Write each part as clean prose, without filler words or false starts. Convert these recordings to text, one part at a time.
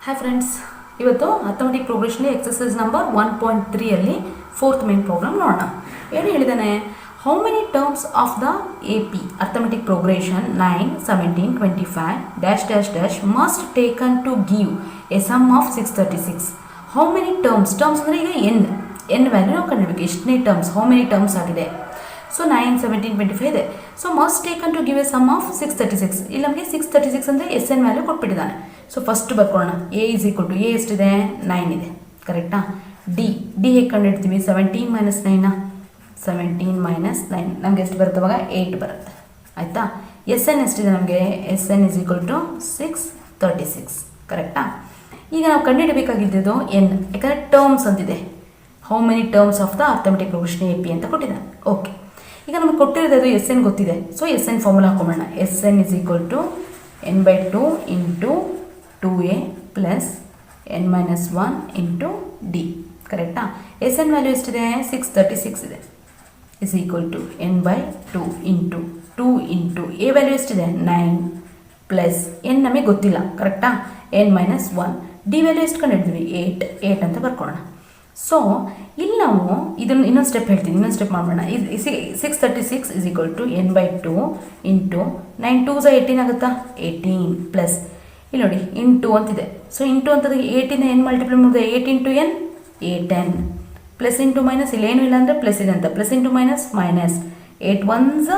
Hi friends, ಇವತ್ತು arithmetic progression exercise number 1.3 ಅಲ್ಲಿ fourth main problem ನೋಡೋಣ. ಏನು ಹೇಳಿದಾನೆ? How many terms of the A P arithmetic progression 9, 17, 25 dash dash dash must taken to give a sum of 636. How many terms ಅಂದರೆ ಈಗ N value ನಾವು ಕಂಡುಹಿಡಬೇಕು. ಎಷ್ಟನೇ terms, how many terms ಆಗಿದೆ. So 9, 17, 25 ಇದೆ. So must taken to give a sum of 636. ಇಲ್ಲಿ ನಮಗೆ 636 ಅಂದರೆ ಎಸ್ ಎನ್ ವ್ಯಾಲ್ಯೂ ಕೊಟ್ಬಿಟ್ಟಿದ್ದಾನೆ. ಸೊ ಫಸ್ಟ್ ಬರ್ಕೊಳ್ಳೋಣ. A is equal to A ಎಷ್ಟಿದೆ? 9 ಇದೆ, ಕರೆಕ್ಟಾ? ಡಿ ಹೇಗೆ ಕಂಡುಹಿಡ್ತೀವಿ? 17 ಮೈನಸ್ 9 17 ಮೈನಸ್ 9 ನಮಗೆ ಎಷ್ಟು ಬರುತ್ತೆ? ಅವಾಗ 8 ಬರುತ್ತೆ, ಆಯಿತಾ? ಎಸ್ ಎನ್ ಎಷ್ಟಿದೆ ನಮಗೆ? S N is equal to 636, ಕರೆಕ್ಟಾ? ಈಗ ನಾವು ಕಂಡುಹಿಡಬೇಕಾಗಿದ್ದು ಎನ್, ಯಾಕಂದರೆ ಟರ್ಮ್ಸ್ ಅಂತಿದೆ. How many terms of the arithmetic progression A P ಅಂತ ಕೊಟ್ಟಿದ್ದಾನೆ. ಓಕೆ, ಈಗ ನಮಗೆ ಕೊಟ್ಟಿರೋದು ಎಸ್ ಎನ್ ಗೊತ್ತಿದೆ. ಸೊ ಎಸ್ ಎನ್ ಫಾರ್ಮುಲಾ ಹಾಕೊಂಬೋಣ. S N is equal to n/2 into 2a plus n-1 into D, ಕರೆಕ್ಟಾ? ಎಸ್ ಎನ್ ವ್ಯಾಲ್ಯೂ ಎಷ್ಟಿದೆ? 636 ಇದೆ. Is equal to n/2 into 2 into A value ಎಷ್ಟಿದೆ? 9 ಪ್ಲಸ್ ಎನ್ ನಮಗೆ ಗೊತ್ತಿಲ್ಲ, ಕರೆಕ್ಟಾ? n-1 D value ಎಷ್ಟು ಕಂಡುಹಿಡಿದ್ವಿ? 8 ಅಂತ ಬರ್ಕೊಳ್ಳೋಣ. ಸೊ ಇಲ್ಲಿ ನಾವು ಇದನ್ನು ಇನ್ನೊಂದು ಸ್ಟೆಪ್ ಹೇಳ್ತೀನಿ, ಇನ್ನೊಂದು ಸ್ಟೆಪ್ ಮಾಡೋಣ. 636 is equal to n/2 into 9 2s 18 ಆಗುತ್ತಾ? 18 ಪ್ಲಸ್ ಇಲ್ಲಿ ನೋಡಿ ಇಂಟು ಅಂತಿದೆ. ಸೊ ಇಂಟು ಅಂತಂದರೆ 8 n ಮಲ್ಟಿಪ್ಲೈ ಮಾಡಿದೆ. 8 into N 8n plus into minus, ಇಲ್ಲಿ ಏನೂ ಇಲ್ಲ ಅಂದರೆ ಪ್ಲಸ್ ಇದೆ ಅಂತ, plus into minus minus 8 1s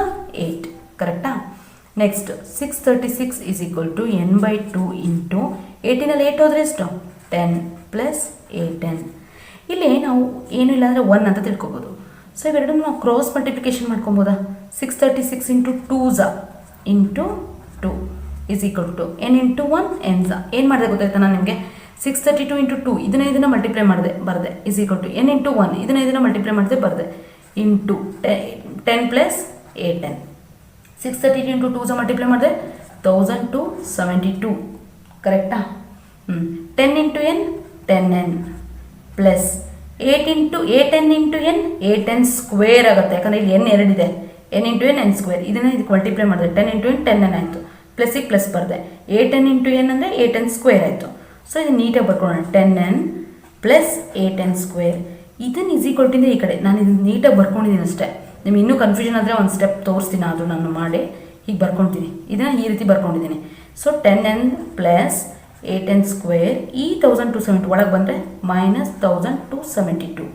8, ಕರೆಕ್ಟಾ? Next 636 is equal to n/2 into 18ಅಲ್ಲಿ 8 ಹೋದರೆ ಎಷ್ಟು? 10 ಪ್ಲಸ್ 8n. ಇಲ್ಲಿ ನಾವು ಏನೂ ಇಲ್ಲ ಅಂದರೆ 1 ಅಂತ ತಿಳ್ಕೊಬೋದು. ಸೊ ಇವೆರಡನ್ನು ನಾವು ಕ್ರಾಸ್ ಮಲ್ಟಿಪ್ಲಿಕೇಶನ್ ಮಾಡ್ಕೊಬೋದಾ? 636 into 2s into 2 is equal to n into 1 n. ಏನು ಮಾಡಿದೆ ಗೊತ್ತಾಯ್ತಾ ನಾನು ನಿಮಗೆ? 632 ಇಂಟು 2 ಇದನ್ನು ಮಲ್ಟಿಪ್ಲೈ ಮಾಡಿದೆ ಬರದೆ is equal to n into 1 ಇದನ್ನು ಮಲ್ಟಿಪ್ಲೈ ಮಾಡಿದೆ ಬರದೆ into 10 plus 8n. 632 into 2s multiply ಮಾಡಿದೆ 1272, ಕರೆಕ್ಟಾ? 10 into n 10n plus 8n into N 8n square ಆಗುತ್ತೆ. ಯಾಕಂದರೆ ಇಲ್ಲಿ n ಎರಡಿದೆ, n into N n square. ಇದನ್ನು ಇದಕ್ಕೆ ಮಲ್ಟಿಪ್ಲೈ ಮಾಡಿದೆ 10 ಇಂಟು ಎನ್ 10n ಆಯಿತು. ಪ್ಲಸ್ಸಿಗೆ ಪ್ಲಸ್ ಬರದೆ 8n ಇಂಟು ಎನ್ ಅಂದರೆ 8n ಸ್ಕ್ವೇರ್ ಆಯಿತು. ಸೊ ಇದು ನೀಟಾಗಿ ಬರ್ಕೊಳ್ಳೋಣ. 10n plus 8n square. ಇದನ್ನು ಈಸ್ ಈಕ್ವಲ್ ಟು ಈ ಕಡೆ ನಾನು ಇದನ್ನು ನೀಟಾಗಿ ಬರ್ಕೊಂಡಿದ್ದೀನಿ ಅಷ್ಟೇ. ನಿಮ್ಗೆ ಇನ್ನೂ ಕನ್ಫ್ಯೂಷನ್ ಆದರೆ ಒಂದು ಸ್ಟೆಪ್ ತೋರಿಸ್ತೀನಿ, ಅದು ನಾನು ಮಾಡಿ ಹೀಗೆ ಬರ್ಕೊತೀನಿ. ಇದನ್ನು ಈ ರೀತಿ ಬರ್ಕೊಂಡಿದ್ದೀನಿ. So 10n plus 8n square ಈ 1270 ಒಳಗೆ ಬಂದರೆ ಮೈನಸ್ 1272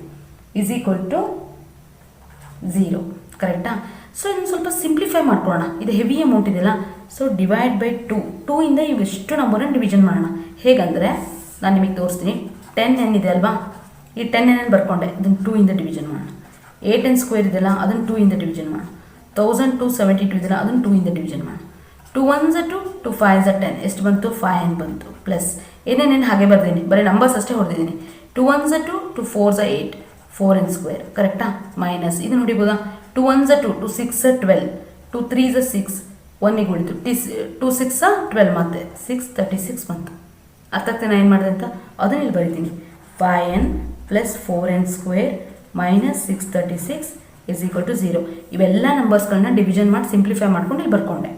ಇಸ್ ಈಕ್ವಲ್ ಟು 0, ಕರೆಕ್ಟಾ? ಸೊ ಇದನ್ನು ಸ್ವಲ್ಪ ಸಿಂಪ್ಲಿಫೈ ಮಾಡ್ಕೊಳ್ಳೋಣ. ಇದು ಹೆವಿ ಅಮೌಂಟ್ ಇದೆಯಲ್ಲ. ಸೊ ಡಿವೈಡ್ ಬೈ 2 ಇಂದ ಇವೆಷ್ಟು ನಂಬರನ್ನು ಡಿವಿಷನ್ ಮಾಡೋಣ. ಹೇಗಂದರೆ ನಾನು ನಿಮಗೆ ತೋರಿಸ್ತೀನಿ. 10n ಇದೆ ಅಲ್ವಾ, ಈ 10n ಬರ್ಕೊಂಡೆ, ಇದನ್ನು 2 ಇಂದ ಡಿವಿಷನ್ ಮಾಡೋಣ. 8n ಸ್ಕ್ವೇರ್ ಇದೆಯಲ್ಲ, ಅದನ್ನು 2 ಇಂದ ಡಿವಿಷನ್ ಮಾಡೋಣ. 1272 ಇದೆಯಲ್ಲ, ಅದನ್ನು 2 ಇಂದ ಡಿವಿಷನ್ ಮಾಡೋಣ. 2 1s 2, 2 5s 10 ಎಷ್ಟು ಬಂತು? 5n ಬಂತು. ಪ್ಲಸ್ ಏನೇನೇನು ಹಾಗೆ ಬರ್ತೀನಿ, ಬರೀ ನಂಬರ್ಸ್ ಅಷ್ಟೇ ಹೊಡೆದಿದ್ದೀನಿ. 2 1s 2, 2 4s 8 4n ಸ್ಕ್ವೇರ್, ಕರೆಕ್ಟಾ? ಮೈನಸ್ ಇದು ನೋಡಿಬೋದಾ? 2 1s 2, 2 6s 12, 2 3s 6 1ಗೆ ಉಳಿತು. 2 6s 12 ಮತ್ತೆ 636 ಬಂತು. ಅರ್ಥ ಆಗ್ತಾನೆ ಏನು ಮಾಡಿದೆ ಅಂತ? ಅದನ್ನು ಇಲ್ಲಿ ಬರೀತೀನಿ. 5n plus 4n square minus 636 is equal to 0. ಇವೆಲ್ಲ ನಂಬರ್ಸ್ಗಳನ್ನ ಡಿವಿಷನ್ ಮಾಡಿ ಸಿಂಪ್ಲಿಫೈ ಮಾಡ್ಕೊಂಡು ಇಲ್ಲಿ ಬರ್ಕೊಂಡೆ.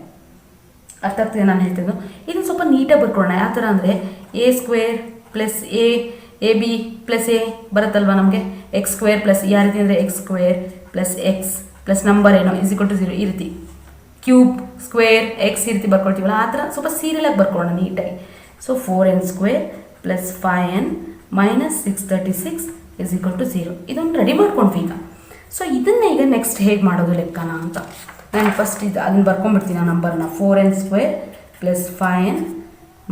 ಅರ್ಥ ಆಗ್ತಿದೆ ನಾನು ಹೇಳ್ತಿದ್ದು? ಇದನ್ನು ಸ್ವಲ್ಪ ನೀಟಾಗಿ ಬರ್ಕೊಳ್ಳೋಣ. ಯಾವ ಥರ ಅಂದರೆ A square plus A B plus A ಬರುತ್ತಲ್ವ ನಮಗೆ. ಎಕ್ಸ್ ಸ್ಕ್ವೇರ್ ಪ್ಲಸ್ ಯಾವ ರೀತಿ ಅಂದರೆ X square plus X plus number ಏನೋ ಇಸ್ ಈಕ್ವಲ್ ಟು 0 ಈ ರೀತಿ. ಕ್ಯೂಬ್ ಸ್ಕ್ವೇರ್ ಎಕ್ಸ್ ಈ ರೀತಿ ಬರ್ಕೊಳ್ತೀವಲ್ಲ, ಆ ಥರ ಸ್ವಲ್ಪ ಸೀರಿಯಲಾಗಿ ಬರ್ಕೊಳ್ಳೋಣ ನೀಟಾಗಿ. So 4n square plus 5n minus 636 is equal to 0. ಇದನ್ನು ರೆಡಿ ಮಾಡ್ಕೊಂಡ್ವಿ ಈಗ. ಸೊ ಇದನ್ನು ಈಗ ನೆಕ್ಸ್ಟ್ ಹೇಗೆ ಮಾಡೋದು ಲೆಕ್ಕನ ಅಂತ ನಾನು ಫಸ್ಟ್ ಅದನ್ನು ಬರ್ಕೊಂಡ್ಬಿಡ್ತೀನಿ ಆ ನಂಬರ್ನ. 4n square plus 5n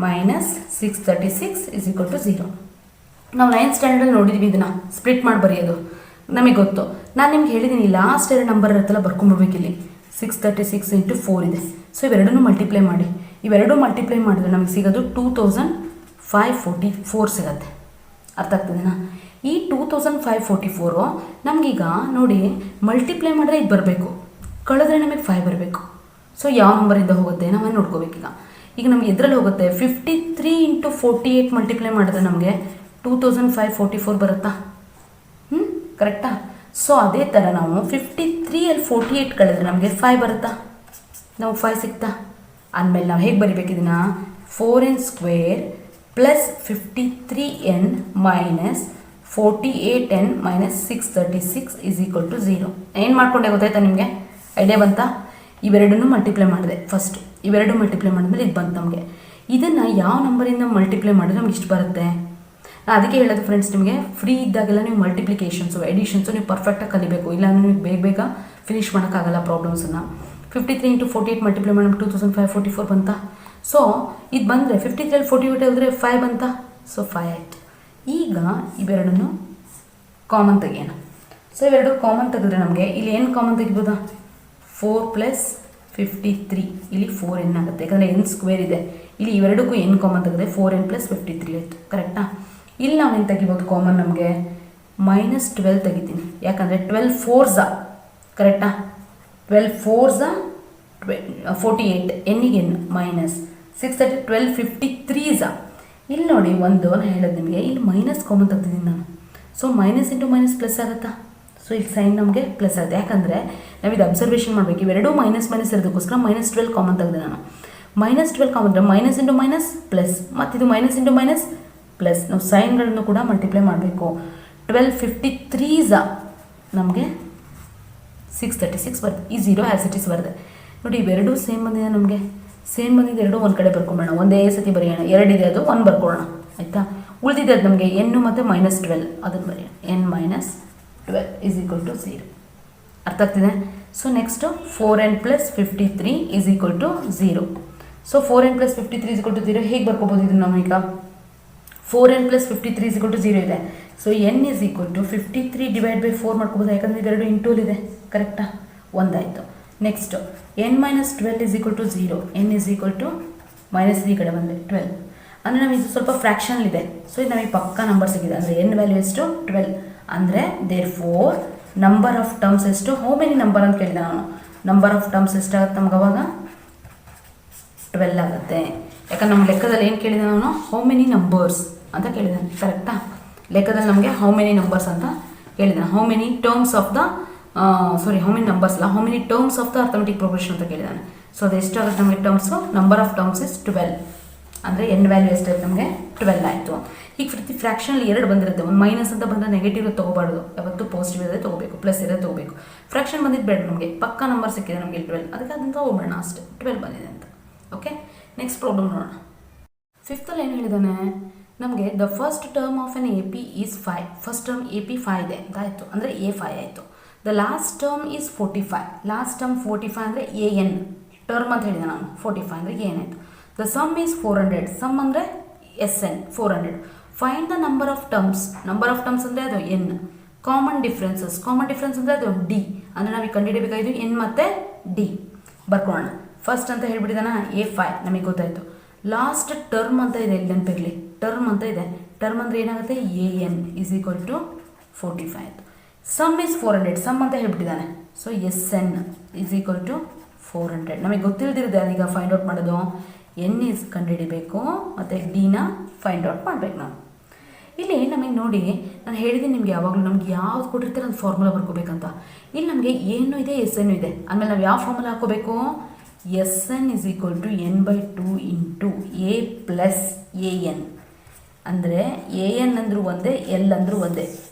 minus 636 is equal to 0. ನಾವು 9th ಸ್ಟ್ಯಾಂಡರ್ಡಲ್ಲಿ ನೋಡಿದ್ವಿ ಇದನ್ನು ಸ್ಪ್ಲಿಟ್ ಮಾಡಿ ಬರೆಯೋದು, ನಮಗೆ ಗೊತ್ತು. ನಾನು ನಿಮ್ಗೆ ಹೇಳಿದ್ದೀನಿ ಲಾಸ್ಟ್ ಎರಡು ನಂಬರ್ ಇರುತ್ತಲ್ಲ ಬರ್ಕೊಂಡ್ಬಿಡ್ಬೇಕು. ಇಲ್ಲಿ 636 ಇಂಟು 4 ಇದೆ. ಸೊ ಇವೆರಡನ್ನೂ ಮಲ್ಟಿಪ್ಲೈ ಮಾಡಿ, ಇವೆರಡೂ ಮಲ್ಟಿಪ್ಲೈ ಮಾಡಿದ್ರೆ ನಮಗೆ ಸಿಗೋದು 2544 ಸಿಗುತ್ತೆ. ಅರ್ಥ ಆಗ್ತದೇನಾ? ಈ 2544 ನಮಗೀಗ ನೋಡಿ ಮಲ್ಟಿಪ್ಲೈ ಮಾಡಿದ್ರೆ ಇದು ಬರಬೇಕು, ಕಳೆದ್ರೆ ನಮಗೆ 5 ಬರಬೇಕು. ಸೊ ಯಾವ ನಂಬರಿಂದ ಹೋಗುತ್ತೆ ನಾವೇನು ನೋಡ್ಕೋಬೇಕೀಗ. ಈಗ ನಮಗೆ ಎದ್ರಲ್ಲಿ ಹೋಗುತ್ತೆ 53 ಇಂಟು 48 ಮಲ್ಟಿಪ್ಲೈ ಮಾಡಿದ್ರೆ ನಮಗೆ 2544 ಬರುತ್ತಾ? ಕರೆಕ್ಟಾ? ಸೊ ಅದೇ ಥರ ನಾವು 53ಅಲ್ಲಿ 48 ಕಳೆದ್ರೆ ನಮಗೆ 5 ಬರುತ್ತಾ? ನಾವು 5 ಸಿಗ್ತಾ? ಅಂದಮೇಲೆ ನಾವು ಹೇಗೆ ಬರಿಬೇಕು ಇದನ್ನು? 4n square plus 53n minus 48n minus 636 is equal to 0. ಏನು ಮಾಡ್ಕೊಂಡೆ ಗೊತ್ತಾಯ್ತಾ ನಿಮಗೆ? ಐಡಿಯಾ ಬಂತಾ? ಇವೆರಡನ್ನೂ ಮಲ್ಟಿಪ್ಲೈ ಮಾಡಿದೆ ಫಸ್ಟ್. ಇವೆರಡು ಮಲ್ಟಿಪ್ಲೈ ಮಾಡಿದ್ಮೇಲೆ ಇದು ಬಂತು ನಮಗೆ. ಇದನ್ನು ಯಾವ ನಂಬರಿಂದ ಮಲ್ಟಿಪ್ಲೈ ಮಾಡಿದ್ರೆ ನಮ್ಗೆ ಇಷ್ಟು ಬರುತ್ತೆ? ನಾನು ಅದಕ್ಕೆ ಹೇಳೋದು ಫ್ರೆಂಡ್ಸ್, ನಿಮಗೆ ಫ್ರೀ ಇದ್ದಾಗೆಲ್ಲ ನೀವು ಮಲ್ಟಿಪ್ಲಿಕೇಶನ್ಸು ಎಡಿಷನ್ಸು ನೀವು ಪರ್ಫೆಕ್ಟಾಗಿ ಕಲಿಬೇಕು. ಇಲ್ಲಾಂದರೆ ನೀವು ಬೇಗ ಫಿನಿಷ್ ಮಾಡೋಕ್ಕಾಗಲ್ಲ ಪ್ರಾಬ್ಲಮ್ಸನ್ನು. 53 ಇಂಟು 48 ಮಲ್ಟಿಪ್ಲೈ ಮಾಡಿ 2544 ಬಂತಾ? ಸೊ ಇದು ಬಂದರೆ 53 48 ಹೋದರೆ 5 ಬಂತಾ? ಸೊ 5 ಆಯಿತು. ಈಗ ಇವೆರಡನ್ನು ಕಾಮನ್ ತೆಗಿಯೋಣ. ಸೊ ಇವೆರಡು ಕಾಮನ್ ತೆಗೆದ್ರೆ ನಮಗೆ ಇಲ್ಲಿ ಏನು ಕಾಮನ್ ತೆಗಿಬೋದಾ? 4 ಪ್ಲಸ್ 53 ಇಲ್ಲಿ 4n ಆಗುತ್ತೆ, ಯಾಕಂದರೆ n ಸ್ಕ್ವೇರ್ ಇದೆ. ಇಲ್ಲಿ ಇವೆರಡಕ್ಕೂ n ಕಾಮನ್ ತೆಗೆದ್ರೆ 4n ಪ್ಲಸ್ 53 ಆಯಿತು. ಕರೆಕ್ಟಾ? ಇಲ್ಲಿ ನಾವೇನು ತೆಗಿಬೋದು ಕಾಮನ್? ನಮಗೆ -12 ತೆಗಿತೀನಿ, ಯಾಕಂದರೆ 12 4s ಕರೆಕ್ಟಾ? 12 4s 48, ಎನ್ನಿಗೆ n ಮೈನಸ್ 630 12 53s. ಇಲ್ಲಿ ನೋಡಿ ಒಂದು ಹೇಳೋದು ನಿಮಗೆ, ಇಲ್ಲಿ ಮೈನಸ್ ಕಾಮನ್ ತೆಗ್ದಿದ್ದೀನಿ ನಾನು. So minus into minus plus ಆಗುತ್ತಾ? ಸೊ ಇಲ್ಲಿ ಸೈನ್ ನಮಗೆ ಪ್ಲಸ್ ಆಗುತ್ತೆ, ಯಾಕಂದರೆ ನಾವು ಇದು ಅಬ್ಸರ್ವೇಷನ್ ಮಾಡಬೇಕು. ಇವೆರಡೂ ಮೈನಸ್ ಇರೋದಕ್ಕೋಸ್ಕರ -12 ಕಾಮನ್ ತೆಗೆದೆ ನಾನು. -12 ಕಾಮನ್ ಅಂದರೆ ಮೈನಸ್ ಇಂಟು ಮೈನಸ್ ಪ್ಲಸ್, ಮತ್ತು ಇದು ಮೈನಸ್ ಇಂಟು ಮೈನಸ್ ಪ್ಲಸ್. ನಾವು ಸೈನ್ಗಳನ್ನು ಕೂಡ ಮಲ್ಟಿಪ್ಲೈ ಮಾಡಬೇಕು. 12 53s ನಮಗೆ 636 ಬರ್ತದೆ. ಈ 0 ಆ್ಯಸ್ ಇಟ್ ಇಸ್ ಬರ್ತದೆ. ನೋಡಿ ಇವೆರಡೂ ಸೇಮ್ ಬಂದಿದೆ ನಮಗೆ. ಸೇಮ್ ಬಂದಿದ್ದು ಎರಡು ಒಂದು ಕಡೆ ಬರ್ಕೊಂಬೋಣ, ಒಂದೇ ಸತಿ ಬರೆಯೋಣ. ಎರಡಿದೆ ಅದು ಒಂದು ಬರ್ಕೊಳ್ಳೋಣ, ಆಯಿತಾ? ಉಳಿದಿದೆ ಅದು ನಮಗೆ n ಮತ್ತು -12, ಅದನ್ನು ಬರೆಯೋಣ. n minus 12 is equal to 0. ಅರ್ಥ ಆಗ್ತಿದೆ? So next 4n plus 53 is equal to 0. So 4n plus 53 is equal to 0 ಹೇಗೆ ಬರ್ಕೋಬೋದು ಇದನ್ನು ನಾವೀಗ? 4n plus 53 is equal to 0 ಇದೆ. So n is equal to 53 divide by 4 ಮಾಡ್ಕೋಬೋದು, ಯಾಕಂದರೆ ಇವೆರಡು ಇಂಟೂಲಿದೆ. ಕರೆಕ್ಟಾ? ಒಂದಾಯಿತು. Next n minus 12 is equal to 0. n is equal to minus ಈ ಕಡೆ ಬಂದರೆ 12. ಅಂದರೆ ನಮಗೆ ಇದು ಸ್ವಲ್ಪ ಫ್ರ್ಯಾಕ್ಷನಲ್ಲಿದೆ. ಸೊ ಇದು ನಮಗೆ ಪಕ್ಕಾ ನಂಬರ್ ಸಿಗಿದೆ. ಅಂದರೆ n ವ್ಯಾಲ್ಯೂ ಎಷ್ಟು? 12. ಅಂದರೆ therefore number of terms ಎಷ್ಟು? ಹೌ ಮೆನಿ ನಂಬರ್ ಅಂತ ಕೇಳಿದೆ ನಾನು. ನಂಬರ್ ಆಫ್ ಟರ್ಮ್ಸ್ ಎಷ್ಟಾಗುತ್ತೆ ನಮ್ಗೆ ಅವಾಗ? 12 ಆಗುತ್ತೆ. ಯಾಕಂದ್ರೆ ನಮ್ಮ ಲೆಕ್ಕದಲ್ಲಿ ಏನು ಕೇಳಿದೆ ನಾನು? ಹೌ ಮೆನಿ ನಂಬರ್ಸ್ ಅಂತ ಕೇಳಿದ್ದಾನೆ. ಕರೆಕ್ಟಾ? ಲೆಕ್ಕದಲ್ಲಿ ನಮಗೆ ಹೌ ಮೆನಿ ನಂಬರ್ಸ್ ಅಂತ ಕೇಳಿದ್ದಾನೆ. How many terms of the how many numbers ಅಲ್ಲ, how many terms of the arithmetic progression ಅಂತ ಕೇಳಿದ್ದಾನೆ. ಸೊ ಅದು ಎಷ್ಟಾಗುತ್ತೆ ನಮಗೆ terms? Number of terms is 12. ಅಂದರೆ n ವ್ಯಾಲ್ಯೂ ಎಷ್ಟಾಯ್ತು ನಮಗೆ? 12 ಆಯಿತು. ಈಗ ಪ್ರತಿ ಫ್ರ್ಯಾಕ್ಷನಲ್ಲಿ ಎರಡು ಬಂದಿರುತ್ತೆ. ಒಂದು ಮೈನಸ್ ಅಂತ ಬಂದರೆ ನೆಗೆಟಿವ್ ತೊಗೋಬಾರ್ದು, ಯಾವತ್ತು ಪಾಸಿಟಿವ್ ಇರೋದೇ ತೊಗೋಬೇಕು, ಪ್ಲಸ್ ಇರೋದೇ ತೊಗೋಬೇಕು. ಫ್ರ್ಯಾಕ್ಷನ್ ಬಂದಿದ್ದು ಬೇಡ ನಮಗೆ, ಪಕ್ಕಾ ನಂಬರ್ ಸಿಕ್ಕಿದೆ ನಮಗೆ 12, ಅದಕ್ಕೆ ಅದನ್ನು ತೊಗೊಬೇಡ ಅಷ್ಟೇ. 12 ಬಂದಿದೆ ಅಂತ. ಓಕೆ, ನೆಕ್ಸ್ಟ್ ಪ್ರಾಬ್ಲಮ್ ನೋಡೋಣ. ಫಿಫ್ತಲ್ಲಿ ಏನು ಹೇಳಿದಾನೆ ನಮಗೆ? The first term of N AP is 5. First term AP 5 ಇದೆ ಅಂತ ಆಯಿತು, ಅಂದರೆ A5 ಆಯಿತು. The last term is 45. Last term 45 ಅಂದರೆ AN ಟರ್ಮ್ ಅಂತ ಹೇಳಿದೆ ನಾನು. 45 ಅಂದರೆ ಏನಾಯಿತು? The sum is 400. ಸಮ್ ಅಂದರೆ SN 400. Find the number of terms. Number of terms ಅಂದರೆ ಅದು n. Common differences. Common difference ಅಂದರೆ ಅದು D. ಅಂದರೆ ನಾವು ಕಂಡುಹಿಡಿಯಬೇಕಾಗಿದ್ದು n ಮತ್ತು D. ಬರ್ಕೊಳ್ಳೋಣ. ಫಸ್ಟ್ ಅಂತ ಹೇಳ್ಬಿಟ್ಟಿದ್ದಾನ A5 ನಮಗೆ ಗೊತ್ತಾಯಿತು. ಲಾಸ್ಟ್ ಟರ್ಮ್ ಅಂತ ಇದೆ, ಇಲ್ಲಿ ನೆನಪಿರಲಿ, ಟರ್ಮ್ ಅಂತ ಇದೆ. ಟರ್ಮ್ ಅಂದರೆ ಏನಾಗುತ್ತೆ? AN ಈಸ್ ಈಕ್ವಲ್ ಟು 45 ಆಯಿತು. Some is 400. ಸಮ್ ಅಂತ ಹೇಳ್ಬಿಟ್ಟಿದ್ದಾನೆ. So SN is equal to 400. ನಮಗೆ ಗೊತ್ತಿಲ್ಲದಿರುತ್ತೆ ಅದೀಗ ಫೈಂಡ್ ಔಟ್ ಮಾಡೋದು. n ಈಸ್ ಕಂಡುಹಿಡಿಬೇಕು ಮತ್ತು ಡಿನ ಫೈಂಡ್ ಔಟ್ ಮಾಡಬೇಕು ನಾವು. ಇಲ್ಲಿ ನಮಗೆ ನೋಡಿ, ನಾನು ಹೇಳಿದ್ದೀನಿ ನಿಮಗೆ ಯಾವಾಗಲೂ ನಮ್ಗೆ ಯಾವ್ದು ಕೊಟ್ಟಿರ್ತಾರೆ ಅದು ಫಾರ್ಮುಲಾ ಬರ್ಕೋಬೇಕಂತ. ಇಲ್ಲಿ ನಮಗೆ ಏನು ಇದೆ, SN ಇದೆ. ಆಮೇಲೆ ನಾವು ಯಾವ ಫಾರ್ಮುಲಾ ಹಾಕೋಬೇಕು? SN is equal to n/2 into A plus AN. ಅಂದರೆ AN ಅಂದರೂ ಒಂದೇ, L ಅಂದರೂ ಒಂದೇ.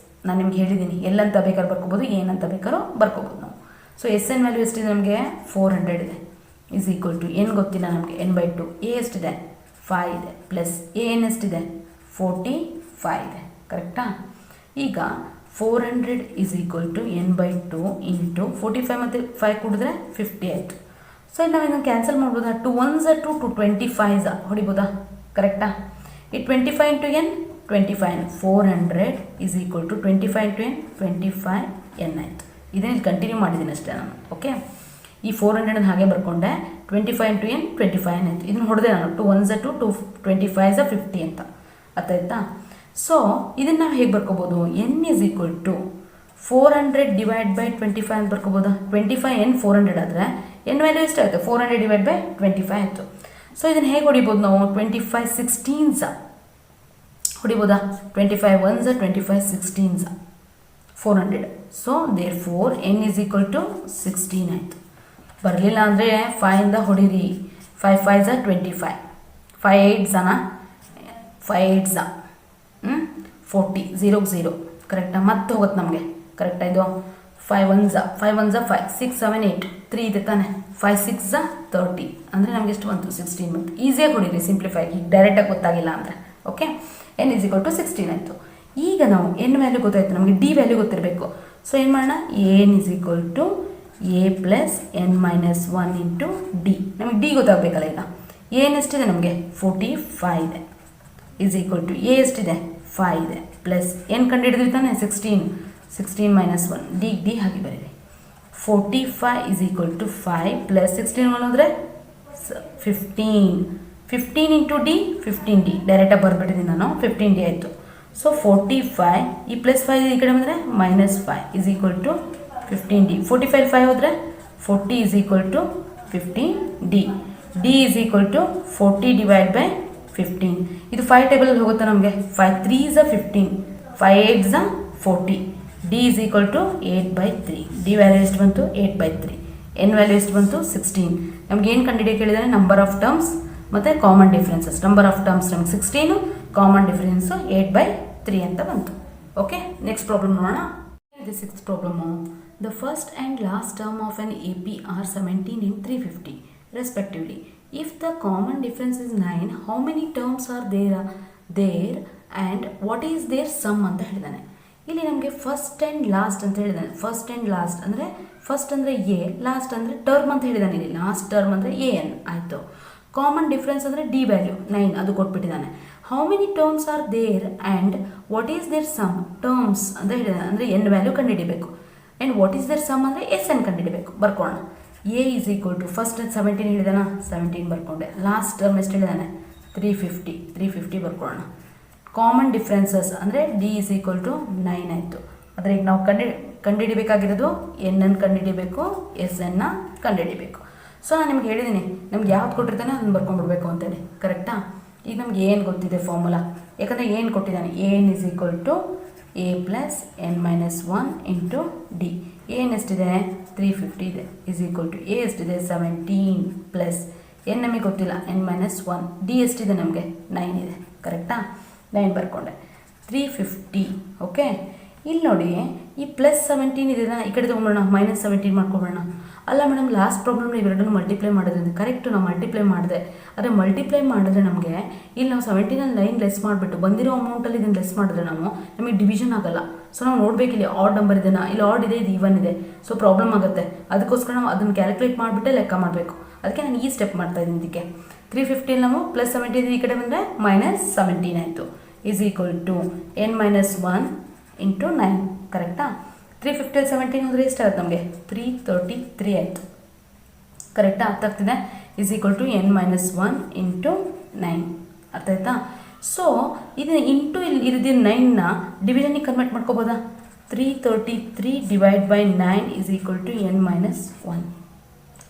ನಾನು ನಿಮ್ಗೆ ಹೇಳಿದ್ದೀನಿ, L ಅಂತ ಬೇಕಾದ್ರೆ ಬರ್ಕೋಬೋದು, AN ಅಂತ ಬೇಕಾದ್ರೂ ಬರ್ಕೋಬೋದು ನಾವು. ಸೊ SN ವ್ಯಾಲ್ಯೂ ಎಷ್ಟಿದೆ ನಮಗೆ? 400 ಇದೆ. ಈಸ್ ಈಕ್ವಲ್ ಟು n ಗೊತ್ತಿಲ್ಲ ನಮಗೆ, n/2. A ಎಷ್ಟಿದೆ? 5 ಇದೆ. ಪ್ಲಸ್ AN ಎಷ್ಟಿದೆ? 45 ಇದೆ. ಕರೆಕ್ಟಾ? ಈಗ 400 is equal to n/2 into 45 ಮತ್ತು 5 ಕೂಡಿದ್ರೆ 50 ಆಯಿತು. ಸೊ ಇದು ನಾವು ಇದನ್ನು ಕ್ಯಾನ್ಸಲ್ ಮಾಡ್ಬೋದಾ? 2 1s 2 2 25s ಹೊಡಿಬೋದಾ? ಕರೆಕ್ಟಾ? ಈ 25 into n 25 400 is equal to 25 into n 25n ಆಯಿತು. ಇದನ್ನು ಕಂಟಿನ್ಯೂ ಮಾಡಿದ್ದೀನಿ ಅಷ್ಟೇ ನಾನು. ಓಕೆ, ಈ 400 ಹಾಗೆ ಬರ್ಕೊಂಡೆ. 25 ಇಂಟು n 25n ಆಯಿತು. ಇದನ್ನು ಹೊಡೆದೆ ನಾನು. 2 1s 2 2 25s 50 ಅಂತ. ಅರ್ಥ ಆಯ್ತಾ? ಸೊ ಇದನ್ನು ನಾವು ಹೇಗೆ ಬರ್ಕೋಬೋದು? n is equal to 400 divide by 25 ಅಂತ ಬರ್ಕೋಬೋದಾ? 25n 400 ಆದರೆ n ವ್ಯಾಲ್ಯೂ ಎಷ್ಟಾಗುತ್ತೆ? 400 ಡಿವೈಡ್ ಬೈ 25 ಆಯಿತು. ಸೊ ಇದನ್ನು ಹೇಗೆ ಹೊಡಿಬೋದು ನಾವು? 25 16s ಹೊಡಿಬೋದಾ? 25 1s 25 16s 400. ಸೊ ದೇರ್ ಫೋರ್ n ಈಸ್ ಈಕ್ವಲ್ ಟು 16 ಆಯಿತು. ಬರಲಿಲ್ಲ ಅಂದರೆ 5 ಇಂದ ಹೊಡೀರಿ. 5 5s 25, 5 8s 5 8 40 0 0 ಕರೆಕ್ಟಾ ಮತ್ತೆ ಹೋಗುತ್ತೆ ನಮಗೆ ಕರೆಕ್ಟಾ ಇದು 5 1 5 6 7 8 3 ಇದೆ ತಾನೆ 5 6 30 ಅಂದರೆ ನಮಗೆ ಎಷ್ಟು ಬಂತು 16 ಬಂತು ಈಸಿಯಾಗಿ ಹೊಡೀರಿ ಸಿಂಪ್ಲಿಫೈ ಈಗ ಡೈರೆಕ್ಟಾಗಿ ಗೊತ್ತಾಗಿಲ್ಲ ಅಂದರೆ ಓಕೆ n = 16 ಆಯಿತು ಈಗ ನಾವು n ವ್ಯಾಲ್ಯೂ ಗೊತ್ತಾಯಿತು ನಮಗೆ d ವ್ಯಾಲ್ಯೂ ಗೊತ್ತಿರಬೇಕು ಸೊ ಏನು ಮಾಡೋಣ n = a plus n minus 1 into D ನಮಗೆ ಡಿ ಗೊತ್ತಾಗಬೇಕಲ್ಲ ಈಗ ಏನು ಎಷ್ಟಿದೆ ನಮಗೆ 45 ಇದೆ a ಎಷ್ಟಿದೆ 5 ಇದೆ ಪ್ಲಸ್ n ಕಂಡುಹಿಡಿದ್ವಿ ತಾನೆ 16 ಮೈನಸ್ 1 ಡಿ ಹಾಗೆ ಬರೀರಿ 45 = 5 ಪ್ಲಸ್ 16 ಅಂದರೆ 15 ಇಂಟು ಡಿ 15d ಡೈರೆಕ್ಟಾಗಿ ಬರ್ಬಿಟ್ಟಿದ್ದೀನಿ ನಾನು 15d ಆಯಿತು ಸೊ 45 ಈ ಪ್ಲಸ್ 5 ಈ ಕಡೆ ಬಂದರೆ ಮೈನಸ್ 5 = 15d 45 5 ಹೋದರೆ 40 = 15d d = 40 / 15 ಇದು 5 ಟೇಬಲಲ್ಲಿ ಹೋಗುತ್ತೆ ನಮಗೆ 5 3s 15 5 8s 40 d = 8/3 D value ಎಷ್ಟು ಬಂತು 8/3 n ವ್ಯಾಲ್ಯೂ ಎಷ್ಟು ಬಂತು 16 ನಮ್ಗೆ ಏನು ಕಂಡುಹಿಡಿಯೋಕೆ ಹೇಳಿದರೆ ನಂಬರ್ ಆಫ್ ಟರ್ಮ್ಸ್ ಮತ್ತು common differences number of terms ನಮ್ಗೆ 16 ಕಾಮನ್ ಡಿಫ್ರೆನ್ಸು 8/3 ಅಂತ ಬಂತು ಓಕೆ ನೆಕ್ಸ್ಟ್ ಪ್ರಾಬ್ಲಮ್ ನೋಡೋಣ The sixth problem. The first and last term of an AP are 17 and 350 respectively. If the common difference is 9, how many terms are there and what is their sum ಅಂತ ಹೇಳಿದಾನೆ ಇಲ್ಲಿ ನಮಗೆ first and last ಅಂತ ಹೇಳಿದಾನೆ first and last ಅಂದರೆ first ಅಂದರೆ A last ಅಂದರೆ term ಅಂತ ಹೇಳಿದಾನೆ ಇಲ್ಲಿ ಲಾಸ್ಟ್ ಟರ್ಮ್ ಅಂದರೆ an ಆಯಿತು ಕಾಮನ್ ಡಿಫ್ರೆನ್ಸ್ ಅಂದರೆ ಡಿ ವ್ಯಾಲ್ಯೂ 9 ಅದು ಕೊಟ್ಬಿಟ್ಟಿದ್ದಾನೆ how many terms are there and what is their sum terms ಅಂತ ಹೇಳಿದಾನೆ ಅಂದರೆ ಎನ್ ವ್ಯಾಲ್ಯೂ ಕಂಡುಹಿಡಿಬೇಕು and what is their sum ಅಂದರೆ ಎಸ್ ಎನ್ ಕಂಡುಹಿಡಿಬೇಕು ಬರ್ಕೋಣ ಎ = ಫಸ್ಟ್ 17 ಹೇಳಿದಾನ 17 ಬರ್ಕೊಂಡೆ ಲಾಸ್ಟ್ ಟರ್ಮ್ ಎಷ್ಟು ಹೇಳಿದಾನೆ 350 ಬರ್ಕೊಳ್ಳೋಣ ಕಾಮನ್ ಡಿಫ್ರೆನ್ಸಸ್ ಅಂದರೆ ಡಿ = 9 ಆಯಿತು ಆದರೆ ಈಗ ನಾವು ಕಂಡುಹಿಡಿಬೇಕಾಗಿರೋದು ಎನ್ ಅನ್ನು ಕಂಡುಹಿಡಿಬೇಕು ಎಸ್ ಎನ್ನ ಕಂಡುಹಿಡಿಬೇಕು ಸೊ ನಾನು ನಿಮ್ಗೆ ಹೇಳಿದ್ದೀನಿ ನಮ್ಗೆ ಯಾವ್ದು ಕೊಟ್ಟಿರ್ತಾನೆ ಅದನ್ನು ಬರ್ಕೊಂಡ್ಬಿಡ್ಬೇಕು ಅಂತೇಳಿ ಕರೆಕ್ಟಾ ಈಗ ನಮ್ಗೆ ಏನು ಗೊತ್ತಿದೆ ಫಾರ್ಮುಲಾ ಯಾಕಂದರೆ ಏನು ಕೊಟ್ಟಿದ್ದಾನೆ n = a plus n minus 1 into D ಏನು ಎಷ್ಟಿದೆ 350 ಇದೆ a ಎಷ್ಟಿದೆ 17 ಪ್ಲಸ್ n ನಮಗೆ ಗೊತ್ತಿಲ್ಲ n ಮೈನಸ್ 1 ಡಿ ಎಷ್ಟಿದೆ ನಮಗೆ 9 ಇದೆ ಕರೆಕ್ಟಾ 9 ಬರ್ಕೊಂಡೆ 350 ಓಕೆ ಇಲ್ಲಿ ನೋಡಿ ಈ ಪ್ಲಸ್ 17 ಇದೆಯಾ ಈ ಕಡೆ ತೊಗೊಂಬೋಣ ಮೈನಸ್ 17 ಮಾಡ್ಕೊಬೋಣ ಅಲ್ಲ ಮೇಡಮ್ ಲಾಸ್ಟ್ ಪ್ರಾಬ್ಲಮ್ ಇವೆರಡನ್ನು ಮಲ್ಟಿಪ್ಲೈ ಮಾಡೋದ್ರಿಂದ ಕರೆಕ್ಟು ನಾವು ಮಲ್ಟಿಪ್ಲೈ ಮಾಡಿದೆ ಆದರೆ ಮಲ್ಟಿಪ್ಲೈ ಮಾಡಿದ್ರೆ ನಮಗೆ ಇಲ್ಲಿ ನಾವು 17 9 ಲೆಸ್ ಮಾಡಿಬಿಟ್ಟು ಬಂದಿರೋ ಅಮೌಂಟಲ್ಲಿ ಇದನ್ನು ಲೆಸ್ ಮಾಡಿದ್ರೆ ನಮಗೆ ಡಿವಿಷನ್ ಆಗಲ್ಲ ಸೊ ನಾವು ನೋಡಬೇಕು ಇಲ್ಲಿ ಆಡ್ ನಂಬರ್ ಇದೆನಾ ಇಲ್ಲಿ ಆಡ್ ಇದೆ ಇದು ಈವನ್ ಇದೆ ಸೊ ಪ್ರಾಬ್ಲಮ್ ಆಗುತ್ತೆ ಅದಕ್ಕೋಸ್ಕರ ನಾವು ಅದನ್ನು ಕ್ಯಾಲ್ಕುಲೇಟ್ ಮಾಡಿಬಿಟ್ಟೆ ಲೆಕ್ಕ ಮಾಡಬೇಕು ಅದಕ್ಕೆ ನಾನು ಈ ಸ್ಟೆಪ್ ಮಾಡ್ತಾ ಇದ್ದೀನಿ ಇದಕ್ಕೆ 350 ನಾವು ಪ್ಲಸ್ 17 ಈ ಕಡೆ ಬಂದರೆ ಮೈನಸ್ 17 ಆಯಿತು = n ಮೈನಸ್ 1 ಇಂಟು 9 ಕರೆಕ್ಟಾ 350 17 ಅಂದರೆ ಎಷ್ಟಾಗುತ್ತೆ ನಮಗೆ 333 ಆಯಿತು ಕರೆಕ್ಟಾ ಅರ್ಥ ಆಗ್ತಿದೆ = n ಮೈನಸ್ 1 ಇಂಟು 9 ಅರ್ಥ ಆಯ್ತಾ ಸೊ ಇದನ್ನು ಇಂಟು ಇಲ್ಲಿ ಇರಿದ 9ನ ಡಿವಿಷನಿಗೆ ಕನ್ವರ್ಟ್ ಮಾಡ್ಕೋಬೋದಾ 333 / 9 = n ಮೈನಸ್ 1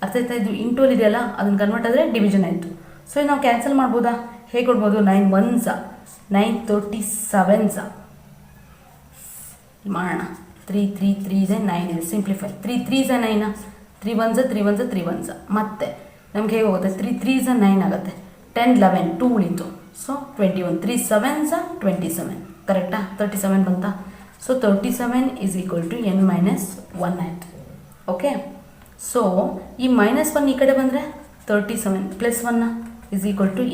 ಅರ್ಥ ಆಯ್ತಾ ಇದು ಇಂಟು ಅಲ್ಲಿ ಇದೆಯಲ್ಲ ಅದನ್ನು ಕನ್ವರ್ಟ್ ಆದರೆ ಡಿವಿಷನ್ ಆಯಿತು ಸೊ ಇದು ನಾವು ಕ್ಯಾನ್ಸಲ್ ಮಾಡ್ಬೋದಾ ಹೇಗೆ ಕೊಡ್ಬೋದು 9 1s 937s ಮಾಡೋಣ 3 ಇದೆ 9 ಇದೆ ಸಿಂಪ್ಲಿಫೈ 3 3s 9 3 1s 3 1s ಮತ್ತೆ ನಮ್ಗೆ ಹೇಗೆ ಹೋಗುತ್ತೆ 3 3s 9 ಆಗುತ್ತೆ 10 11 2 ಉಳಿತು ಸೊ 21 3 7s 27 ಕರೆಕ್ಟಾ 37 ಬಂತಾ ಸೊ 37 = n ಮೈನಸ್ 1 ಆಯಿತು ಓಕೆ ಸೊ ಈ ಮೈನಸ್ 1 ಈ ಕಡೆ ಬಂದರೆ 37 ಪ್ಲಸ್ 1 =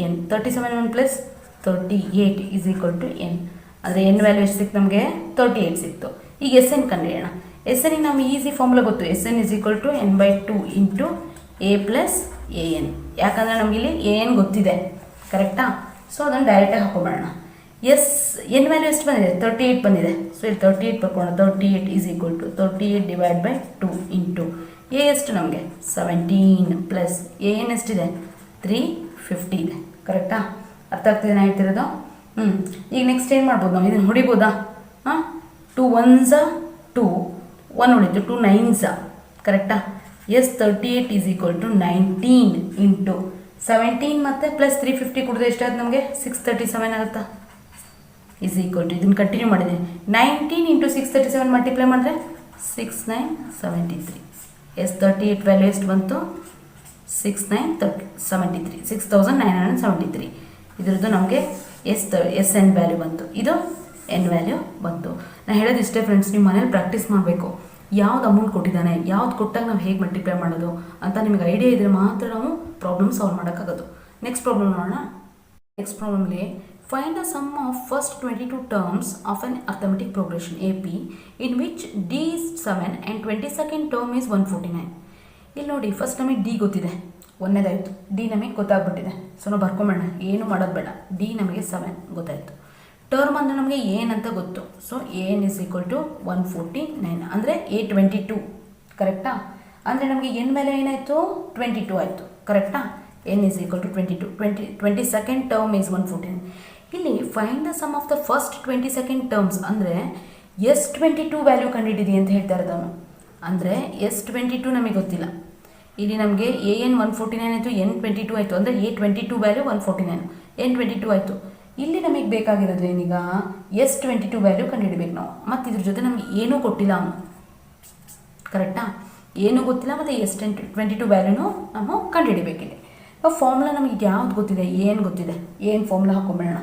n 37 1 ಪ್ಲಸ್ 38 = n ಅಂದರೆ n ವ್ಯಾಲ್ಯೂ ಎಷ್ಟು ಸಿಕ್ತು ನಮಗೆ 38 ಸಿಕ್ತು ಈಗ ಎಸ್ ಎನ್ ಕಂಡುಹಿಡಿಯೋಣ ಎಸ್ ಎನ್ನಿಗೆ ನಮಗೆ ಈಸಿ ಫಾರ್ಮುಲಾ ಗೊತ್ತು S N = n/2 into a plus A N ಯಾಕಂದರೆ ನಮಗೆ ಇಲ್ಲಿ ಎ ಎನ್ ಗೊತ್ತಿದೆ ಕರೆಕ್ಟಾ ಸೊ ಅದನ್ನು ಡೈರೆಕ್ಟಾಗಿ ಹಾಕೊಂಬಿಡೋಣ ಎಸ್ ಎನ್ ವ್ಯಾಲ್ಯೂ ಎಷ್ಟು ಬಂದಿದೆ 38 ಬಂದಿದೆ ಸೊ ಇಲ್ಲಿ 38 ಬರ್ಕೊಳ್ಳೋಣ 38 = 38 / 2 ಇಂಟು ಎ ಎಷ್ಟು ನಮಗೆ 17 ಪ್ಲಸ್ ಎ ಎನ್ ಎಷ್ಟಿದೆ 350 ಇದೆ ಕರೆಕ್ಟಾ ಅರ್ಥ ಆಗ್ತಿದೆ ನಾನು ಹೇಳ್ತಿರೋದು ಈಗ ನೆಕ್ಸ್ಟ್ ಏನು ಮಾಡ್ಬೋದು ನಾವು ಇದನ್ನು ಹೊಡಿಬೋದಾ 2 1s 2 1 ಉಳಿತು 2 9s ಕರೆಕ್ಟಾ ಎಸ್ 38 = 19 ಇಂಟು 17 ಮತ್ತು ಪ್ಲಸ್ 350 ಕುಡಿದ್ರೆ ಎಷ್ಟಾಗುತ್ತೆ ನಮಗೆ 637 ಆಗುತ್ತಾ ಇದನ್ನು ಕಂಟಿನ್ಯೂ ಮಾಡಿದ್ದೀನಿ 19 ಇಂಟು 637 ಮಲ್ಟಿಪ್ಲೈ ಮಾಡಿದ್ರೆ 6973 ಎಸ್ 38 ವ್ಯಾಲ್ಯೂ ಎಷ್ಟು ಬಂತು 6973 6973 ಇದರದ್ದು ನಮಗೆ ಎಸ್ ಎನ್ ವ್ಯಾಲ್ಯೂ ಬಂತು, ಇದು ಎನ್ ವ್ಯಾಲ್ಯೂ ಬಂತು. ನಾನು ಹೇಳೋದು ಇಷ್ಟೇ ಫ್ರೆಂಡ್ಸ್, ನೀವು ಮನೇಲಿ ಪ್ರಾಕ್ಟೀಸ್ ಮಾಡಬೇಕು. ಯಾವ್ದು ಅಮೌಂಟ್ ಕೊಟ್ಟಿದ್ದಾನೆ, ಯಾವ್ದು ಕೊಟ್ಟಾಗ ನಾವು ಹೇಗೆ ಮಲ್ಟಿಪ್ಲೈ ಮಾಡೋದು ಅಂತ ನಿಮಗೆ ಐಡಿಯಾ ಇದ್ದರೆ ಮಾತ್ರ ನಾವು ಪ್ರಾಬ್ಲಮ್ ಸಾಲ್ವ್ ಮಾಡೋಕ್ಕಾಗೋದು. ನೆಕ್ಸ್ಟ್ ಪ್ರಾಬ್ಲಮ್ ನೋಡೋಣ. ನೆಕ್ಸ್ಟ್ ಪ್ರಾಬ್ಲಮ್ಲಿ find the sum of first 22 terms of an arithmetic progression AP in which D is 7 and 22nd term is 149. ಇಲ್ಲಿ ನೋಡಿ, ಫಸ್ಟ್ ನಮಗೆ ಡಿ ಗೊತ್ತಿದೆ, ಒಂದೇದಾಯಿತು. ಡಿ ನಮಗೆ ಗೊತ್ತಾಗ್ಬಿಟ್ಟಿದೆ. ಸೊ ನಾವು ಬರ್ಕೊಂಬೇಡ, ಏನು ಮಾಡೋದು ಬೇಡ. ಡಿ ನಮಗೆ 7 ಗೊತ್ತಾಯಿತು. ಟರ್ಮ್ ಅಂದರೆ ನಮಗೆ ಏನಂತ ಗೊತ್ತು. So N is equal to 149 ಅಂದರೆ A22 ಕರೆಕ್ಟಾ. ಅಂದರೆ ನಮಗೆ ಎನ್ ಮೇಲೆ ಏನಾಯಿತು, 22 ಆಯಿತು ಕರೆಕ್ಟಾ. N is equal to 22 term is 149. ಇಲ್ಲಿ find the sum of the first 22nd terms ಅಂದರೆ S22 ವ್ಯಾಲ್ಯೂ ಕಂಡಿಡಿದಿ ಅಂತ ಹೇಳ್ತಾ ಇರೋದವನು. ಅಂದರೆ S22 ನಮಗೆ ಗೊತ್ತಿಲ್ಲ. ಇಲ್ಲಿ ನಮಗೆ AN 149 ಆಯಿತು, N22 ಆಯಿತು. ಅಂದರೆ A22 ವ್ಯಾಲ್ಯೂ 149, N22 ಆಯಿತು. ಇಲ್ಲಿ ನಮಗೆ ಬೇಕಾಗಿರೋದು ಏನೀಗ, S22 ವ್ಯಾಲ್ಯೂ ಕಂಡುಹಿಡಬೇಕು ನಾವು. ಮತ್ತು ಇದ್ರ ಜೊತೆ ನಮಗೆ ಏನೂ ಕೊಟ್ಟಿಲ್ಲ ಅವನು ಕರೆಕ್ಟಾ. ಏನೂ ಗೊತ್ತಿಲ್ಲ ಮತ್ತು S22 ವ್ಯಾಲ್ಯೂನು ನಾವು ಕಂಡುಹಿಡಬೇಕಿದೆ. ನಾವು ಫಾರ್ಮುಲಾ ನಮಗೆ ಯಾವ್ದು ಗೊತ್ತಿದೆ, ಏನು ಗೊತ್ತಿದೆ. ಏನು ಫಾರ್ಮುಲಾ ಹಾಕೊಂಬೇಡ.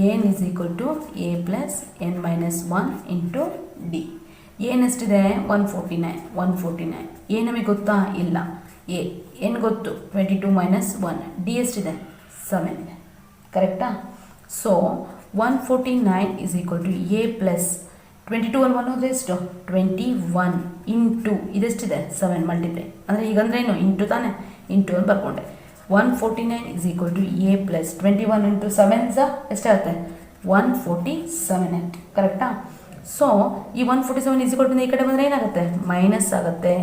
N is equal to A plus N minus 1 into D. ಏನೆಷ್ಟಿದೆ, 149. ಎ ನಮಗೆ ಗೊತ್ತಾ, ಇಲ್ಲ. ಎನ್ ಗೊತ್ತು, 22 ಮೈನಸ್ 1. ಡಿ ಎಷ್ಟಿದೆ, 7 ಇದೆ ಕರೆಕ್ಟಾ. So 149 is equal to A plus 22 1 ಹೋದರೆ ಎಷ್ಟು, 21 ಇಂಟು ಇದೆಷ್ಟಿದೆ, 7 ಮಲ್ಟಿಪ್ಲೈ. ಅಂದರೆ ಈಗಂದ್ರೆ ಏನು, ಇಂಟು ತಾನೆ, ಇಂಟು ಅಂತ ಬರ್ಕೊಂಡೆ. 149 is equal to A plus 21 into 7 ಎಷ್ಟಾಗುತ್ತೆ, 147 ಆಯಿತು ಕರೆಕ್ಟಾ. ಸೊ ಈ 147 ಇಸ್ ಈಕ್ವಲ್ ಟು ಈ ಕಡೆ ಬಂದರೆ ಏನಾಗುತ್ತೆ, ಮೈನಸ್ ಆಗುತ್ತೆ.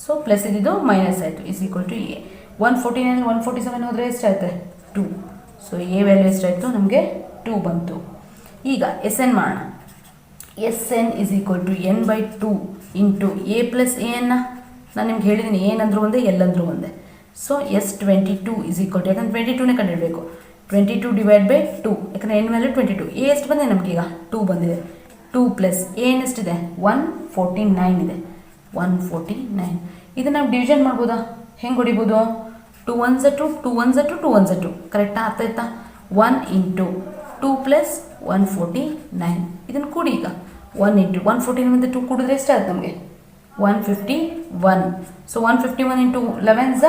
ಸೊ ಪ್ಲಸ್ ಇದ್ದಿದ್ದು ಮೈನಸ್ ಆಯಿತು, ಇಸ್ ಈಕ್ವಲ್ ಟು A. 149 147 ಹೋದರೆ ಎಷ್ಟಾಗುತ್ತೆ, 2. ಸೊ ಎ ವ್ಯಾಲ್ಯೂ ಎಷ್ಟಾಯಿತು, ನಮಗೆ 2 ಬಂತು. ಈಗ ಎಸ್ ಎನ್ ಮಾಡೋಣ. S N is equal to N/2 into A plus A ಎನ್ನ ನಾನು ನಿಮ್ಗೆ ಹೇಳಿದ್ದೀನಿ, ಏನಂದ್ರೂ ಒಂದೇ, ಎಲ್ಲಂದ್ರೂ ಒಂದೇ. So S22 is equal to, ಯಾಕಂದ್ರೆ 22ನೇ ಕಂಡುಹಿಡಬೇಕು, 22 ಡಿವೈಡ್ ಬೈ 2, ಯಾಕಂದರೆ ಎನ್ ವ್ಯಾಲ್ಯೂ 22. ಎ ಎಷ್ಟು ಬಂದಿದೆ ನಮಗೀಗ, 2 ಬಂದಿದೆ. 2 ಪ್ಲಸ್ ಎನ್ ಎಷ್ಟಿದೆ, 149 ಇದೆ, 149. ಇದನ್ನು ನಾವು ಡಿವಿಷನ್ ಮಾಡ್ಬೋದಾ, ಹೆಂಗೆ ಹೊಡಿಬೋದು, 2 1s 2, 2 1s 2, 2 1s 2 ಕರೆಕ್ಟಾ. ಅರ್ಥ ಆಯ್ತಾ. 1 ಇಂಟು 2 ಪ್ಲಸ್ 149. ಇದನ್ನು ಕೂಡಿ ಈಗ 1 ಇಂಟು 149 ಮತ್ತು 2 ಕೂಡಿದ್ರೆ ಎಷ್ಟಾಗುತ್ತೆ ನಮಗೆ, 151. ಸೊ 151 ಇಂಟು 11s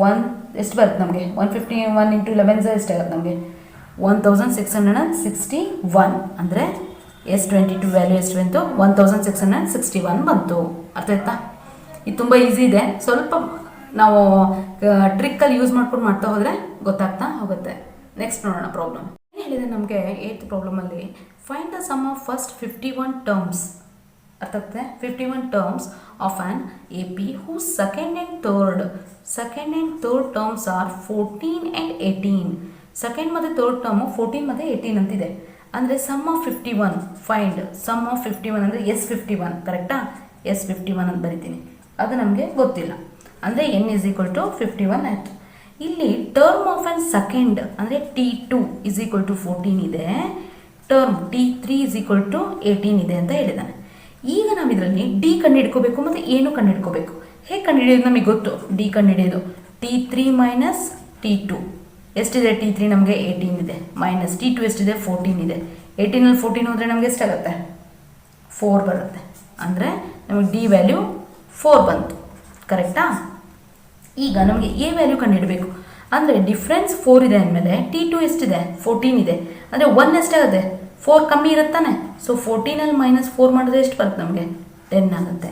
1 ಎಷ್ಟು ಬರುತ್ತೆ ನಮಗೆ, 151 ಇಂಟು 11s ಎಷ್ಟಾಗುತ್ತೆ ನಮಗೆ, 1661. ಅಂದರೆ S22 ವ್ಯಾಲ್ಯೂ ಎಷ್ಟು ಬಂತು, 1661 ಬಂತು. ಅರ್ಥ ಆಯ್ತಾ. ಇದು ತುಂಬ ಈಸಿ ಇದೆ, ಸ್ವಲ್ಪ ನಾವು ಟ್ರಿಕ್ಕಲ್ಲಿ ಯೂಸ್ ಮಾಡ್ಕೊಂಡು ಮಾಡ್ತಾ ಹೋದರೆ ಗೊತ್ತಾಗ್ತಾ ಹೋಗುತ್ತೆ. ನೆಕ್ಸ್ಟ್ ನೋಡೋಣ ಪ್ರಾಬ್ಲಮ್. ಏನು ಹೇಳಿದೆ ನಮಗೆ 8th ಪ್ರಾಬ್ಲಮಲ್ಲಿ, find the sum of first 51 terms. ಅರ್ಥ ಆಗ್ತದೆ, 51 terms of an AP whose second and third terms are 14 and 18. Second ಮತ್ತು ಥರ್ಡ್ ಟರ್ಮು 14 ಮತ್ತು 18 ಅಂತಿದೆ. ಅಂದರೆ sum of 51 find sum of 51 ಅಂದರೆ S51 ಕರೆಕ್ಟಾ. S51 ಅಂತ ಬರಿತೀನಿ, ಅದು ನಮಗೆ ಗೊತ್ತಿಲ್ಲ. ಅಂದರೆ N ಇಸ್ ಈಕ್ವಲ್ ಟು 51 ಆಯಿತು. ಇಲ್ಲಿ ಟರ್ಮ್ ಆಫ್ ಆ್ಯಂಡ್ ಸೆಕೆಂಡ್ ಅಂದರೆ T2 ಇಸ್ ಈಕ್ವಲ್ ಟು 14 ಇದೆ, term T3 is equal to 18 ಇದೆ ಅಂತ ಹೇಳಿದ್ದಾನೆ. ಈಗ ನಾವು ಇದರಲ್ಲಿ ಡಿ ಕಂಡುಹಿಡ್ಕೋಬೇಕು ಮತ್ತು ಏನು ಕಂಡುಹಿಡ್ಕೋಬೇಕು. ಹೇಗೆ ಕಂಡುಹಿಡಿಯೋದು ನಮಗೆ ಗೊತ್ತು, ಡಿ ಕಂಡುಹಿಡಿಯೋದು T3 ಮೈನಸ್ T2 ಎಷ್ಟಿದೆ, T3 ನಮಗೆ 18 ಇದೆ, ಮೈನಸ್ T2 ಎಷ್ಟಿದೆ, 14 ಇದೆ. 18ನಲ್ಲಿ 14 ಹೋದರೆ ನಮಗೆ ಎಷ್ಟಾಗುತ್ತೆ, 4 ಬರುತ್ತೆ. ಅಂದರೆ ನಮಗೆ ಡಿ ವ್ಯಾಲ್ಯೂ 4 ಬಂತು ಕರೆಕ್ಟಾ. ಈಗ ನಮಗೆ ಎ ವ್ಯಾಲ್ಯೂ ಕಂಡುಹಿಡಬೇಕು. ಅಂದರೆ ಡಿಫ್ರೆನ್ಸ್ 4 ಇದೆ ಅಂದಮೇಲೆ T2 ಎಷ್ಟಿದೆ, 14 ಇದೆ. ಅಂದರೆ 1 ಎಷ್ಟಾಗುತ್ತೆ, 4 ಕಮ್ಮಿ ಇರುತ್ತಾನೆ. ಸೊ 14ನಲ್ಲಿ ಮೈನಸ್ 4 ಮಾಡಿದ್ರೆ ಎಷ್ಟು ಬರುತ್ತೆ ನಮಗೆ, 10 ಆಗುತ್ತೆ.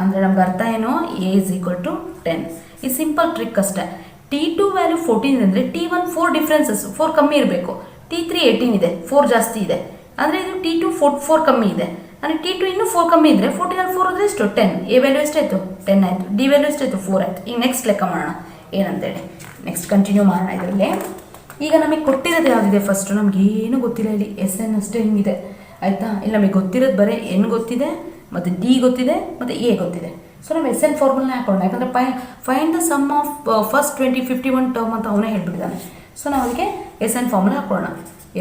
ಅಂದರೆ ನಮ್ಗೆ ಅರ್ಥ ಏನು, ಎ ಇಸ್ ಈಕ್ವಲ್ ಟು 10. ಈ ಸಿಂಪಲ್ ಟ್ರಿಕ್ ಅಷ್ಟೇ. T2 ವ್ಯಾಲ್ಯೂ 14 ಇದೆ ಅಂದರೆ T1 4 ಡಿಫ್ರೆನ್ಸಸ್, 4 ಕಮ್ಮಿ ಇರಬೇಕು. T3 18 ಇದೆ, 4 ಜಾಸ್ತಿ ಇದೆ. ಅಂದರೆ ಇದು T2 4 ಕಮ್ಮಿ ಇದೆ. ಅಂದರೆ T2 ಇನ್ನೂ 4 ಕಮ್ಮಿ ಇದ್ದರೆ 14ನಲ್ಲಿ 4 ಅಂದರೆ ಎಷ್ಟು, 10. ಎ ವ್ಯಾಲ್ಯೂ ಎಷ್ಟಾಯಿತು, 10 ಆಯಿತು. ಡಿ ವ್ಯಾಲ್ಯೂ ಎಷ್ಟಾಯಿತು, 4 ಆಯಿತು. ಈಗ ನೆಕ್ಸ್ಟ್ ಲೆಕ್ಕ ಮಾಡೋಣ ಏನಂತೇಳಿ, ನೆಕ್ಸ್ಟ್ ಕಂಟಿನ್ಯೂ ಮಾಡೋಣ ಇದರಲ್ಲಿ. ಈಗ ನಮಗೆ ಕೊಟ್ಟಿರೋದು ಯಾವುದಿದೆ, ಫಸ್ಟು ನಮ್ಗೆ ಏನೂ ಗೊತ್ತಿಲ್ಲ. ಇಲ್ಲಿ ಎಸ್ ಎನ್ ಅಷ್ಟೇ ಹಿಂಗಿದೆ ಆಯಿತಾ. ಇಲ್ಲಿ ನಮಗೆ ಗೊತ್ತಿರೋದು ಬರೀ ಎನ್ ಗೊತ್ತಿದೆ ಮತ್ತು ಡಿ ಗೊತ್ತಿದೆ ಮತ್ತು ಎ ಗೊತ್ತಿದೆ. ಸೊ ನಾವು ಎಸ್ ಎನ್ ಫಾರ್ಮುಲಾ ಹಾಕೋಣ, ಯಾಕಂದರೆ find the sum of first 51 term ಅಂತ ಅವನೇ ಹೇಳ್ಬಿಟ್ಟಿದ್ದಾನೆ. ಸೊ ನಾವು ಅದಕ್ಕೆ ಎಸ್ ಎನ್ ಫಾರ್ಮುಲಾ ಹಾಕೋಣ.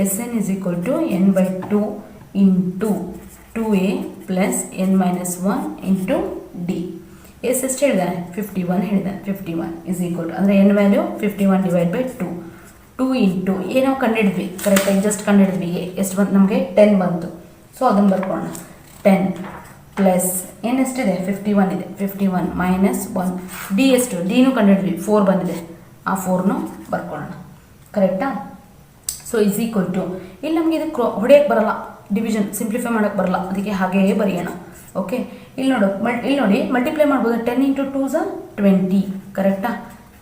S N is equal to N/2 into 2A plus N minus 1 into D. S ಹೇಳಿದ್ದಾನೆ, 51 ಹೇಳಿದ್ದಾನೆ. 51 ಇಸ್ ಈಕ್ವಲ್ ಟು ಅಂದರೆ N value 51 divide by 2. 2 into ಏನೋ ಕಂಡುಹಿಡಿದ್ವಿ ಕರೆಕ್ಟಾಗಿ ಜಸ್ಟ್ ಕಂಡುಹಿಡಿದ್ವಿ ಎಷ್ಟು ಬಂತು ನಮಗೆ 10 ಬಂತು. ಸೊ ಅದನ್ನು ಬರ್ಕೊಳ್ಳೋಣ. 10 ಪ್ಲಸ್ ಏನೆಷ್ಟಿದೆ 51 ಇದೆ. 51 ಮೈನಸ್ 1 ಡಿ ಎಷ್ಟು ಡಿನೂ ಕಂಡುಹಿಡಿದ್ವಿ 4 ಬಂದಿದೆ. ಆ 4ನೂ ಬರ್ಕೊಳ್ಳೋಣ ಕರೆಕ್ಟಾ. ಸೊ ಈಸ್ ಈಕ್ವಲ್ ಟು ಇಲ್ಲಿ ನಮಗೆ ಇದು ಹೊಡೆಯೋಕ್ಕೆ ಬರಲ್ಲ, ಡಿವಿಷನ್ ಸಿಂಪ್ಲಿಫೈ ಮಾಡೋಕ್ಕೆ ಬರಲ್ಲ, ಅದಕ್ಕೆ ಹಾಗೆಯೇ ಬರೆಯೋಣ. ಓಕೆ ಇಲ್ಲಿ ನೋಡಿ ಮಲ್ಟಿಪ್ಲೈ ಮಾಡ್ಬೋದು. 10 ಇಂಟು 2 ಸ 20 ಕರೆಕ್ಟಾ.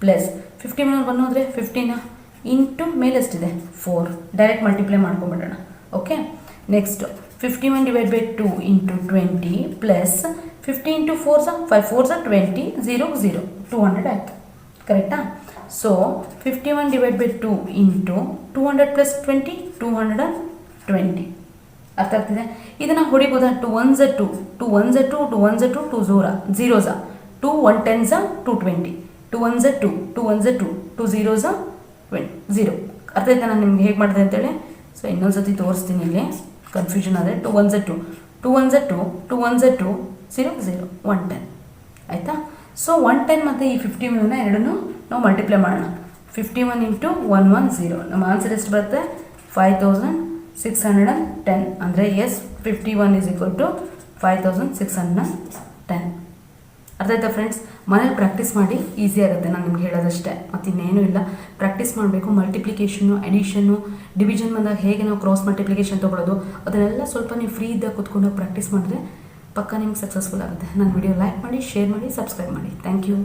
ಪ್ಲಸ್ 51 ಬಂದೋದ್ರೆ 15 ಇಂಟು ಮೇಲೆ ಎಷ್ಟಿದೆ 4 ಡೈರೆಕ್ಟ್ ಮಲ್ಟಿಪ್ಲೈ ಮಾಡ್ಕೊಂಬಿಡೋಣ. Okay next 51 divide by 2 into 20 plus 50 into 4 ಸ 5 4 ಸ 20 0 0 200 ಆಯಿತು ಕರೆಕ್ಟಾ. So 51 divide by 2 into 200 plus 20 220 ಅರ್ಥ ಆಗ್ತಿದೆ. ಇದನ್ನು ಹೊಡಿಬೋದಾ 2 1s 2 2 1s 2 2 1s 2 2 0s 2 1 10s 220 2 1s 2 2 1s 2 2 0s 0 ಅರ್ಥ ಆಯ್ತಾ ನಾನು ನಿಮ್ಗೆ ಹೇಗೆ ಮಾಡಿದೆ ಅಂತೇಳಿ. ಸೊ ಇನ್ನೊಂದ್ಸತಿ ತೋರಿಸ್ತೀನಿ ಇಲ್ಲಿ ಕನ್ಫ್ಯೂಷನ್ ಆದರೆ 2 1s 2 2 1s 2 2 1s 2 0 0 110 ಆಯಿತಾ. ಸೊ 110 ಮತ್ತು ಈ 51ನ ಎರಡನ್ನೂ ನಾವು ಮಲ್ಟಿಪ್ಲೈ ಮಾಡೋಣ. 51 ಇಂಟು 110 ನಮ್ಮ ಆನ್ಸರ್ ಎಷ್ಟು ಬರುತ್ತೆ 5610 ಅಂದರೆ ಎಸ್ 51 ಈಸ್ ಈಕ್ವಲ್ ಟು 5610. ಅರ್ಥ ಆಯ್ತಾ ಫ್ರೆಂಡ್ಸ್. ಮನೇಲಿ ಪ್ರಾಕ್ಟೀಸ್ ಮಾಡಿ, ಈಸಿ ಆಗುತ್ತೆ. ನಾನು ನಿಮ್ಗೆ ಹೇಳೋದಷ್ಟೇ, ಮತ್ತು ಇನ್ನೇನು ಇಲ್ಲ. ಪ್ರಾಕ್ಟೀಸ್ ಮಾಡಬೇಕು. ಮಲ್ಟಿಪ್ಲಿಕೇಶನ್ನು ಅಡಿಷನ್ನು ಡಿವಿಷನ್ ಬಂದಾಗ ಹೇಗೆ ನಾವು ಕ್ರಾಸ್ ಮಲ್ಟಿಪ್ಲಿಕೇಶನ್ ತೊಗೊಳ್ಳೋದು ಅದನ್ನೆಲ್ಲ ಸ್ವಲ್ಪ ನೀವು ಫ್ರೀ ಇದ್ದಾಗ ಕೂತ್ಕೊಂಡು ಪ್ರಾಕ್ಟೀಸ್ ಮಾಡಿದ್ರೆ ಪಕ್ಕ ನಿಮ್ಗೆ ಸಕ್ಸಸ್ಫುಲ್ ಆಗುತ್ತೆ. ನನ್ನ ವಿಡಿಯೋ ಲೈಕ್ ಮಾಡಿ, ಶೇರ್ ಮಾಡಿ, ಸಬ್ಸ್ಕ್ರೈಬ್ ಮಾಡಿ. Thank you.